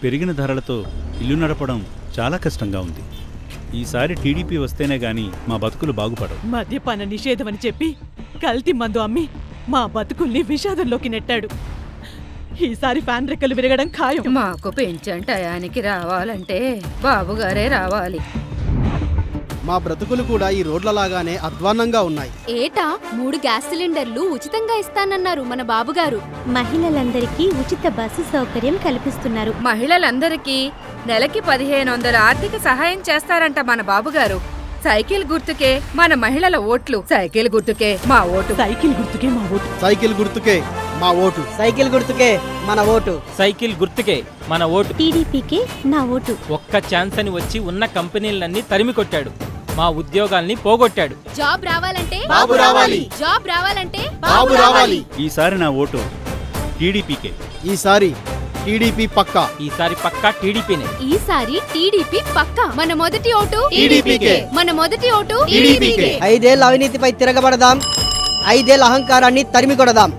పెరిగిన ధరలతో ఇల్లు నడపడం చాలా కష్టంగా ఉంది. ఈసారి టీడీపీ వస్తేనే గాని మా బతుకులు బాగుపడవు. మద్యపాన నిషేధం అని చెప్పి కల్తీ మందు అమ్మి మా బతుకుల్ని విషాదంలోకి నెట్టాడు. ఈసారి ఫ్యాన్ రెక్కలు విరగడం ఖాయం. మాకు పెన్షన్ టయానికి రావాలంటే బాబుగారే రావాలి. మా బ్రతుకులు కూడా ఈ రోడ్లలాగానే అధ్వాన్నంగా ఉన్నాయి. ఏటా 3 గ్యాస్ సిలిండర్లు ఉచితంగా ఇస్తానన్నారు మన బాబుగారు. మహిళలందరికీ ఉచిత బస్సు సౌకర్యం కల్పిస్తున్నారు. మహిళలందరికీ నెలకి 1500 ఆర్థిక సహాయం చేస్తారంట మన బాబుగారు. సైకిల్ గుర్తుకే మన మహిళల ఓట్లు. సైకిల్ గుర్తుకే మా ఓటు. సైకిల్ గుర్తుకే మా ఓటు. సైకిల్ గుర్తుకే మా ఓటు. సైకిల్ గుర్తుకే మన ఓటు. సైకిల్ గుర్తుకే మన ఓటు. టీడీపీకే నా ఓటు. ఒక్క ఛాన్స్ అని వచ్చి ఉన్న కంపెనీలన్నీ తరిమి కొట్టాడు. మా ఉద్యోగాల్ని పోగొట్టాడు. జాబ్ రావాలంటే బాబు రావాలి. జాబ్ రావాలంటే బాబు రావాలి. ఈసారి నా ఓటు టీడీపీకే. ఈసారి టీడీపీ పక్కా. ఈసారి పక్కా టీడీపీనే. ఈసారి టీడీపీ పక్కా. మన మొదటి ఓటు టీడీపీకే. మన మొదటి ఓటు టీడీపీకే. 5 ఏళ్ల అవినీతిపై తిరగబడదాం. 5 ఏళ్ల అహంకారాన్ని తరిమి కొడదాం.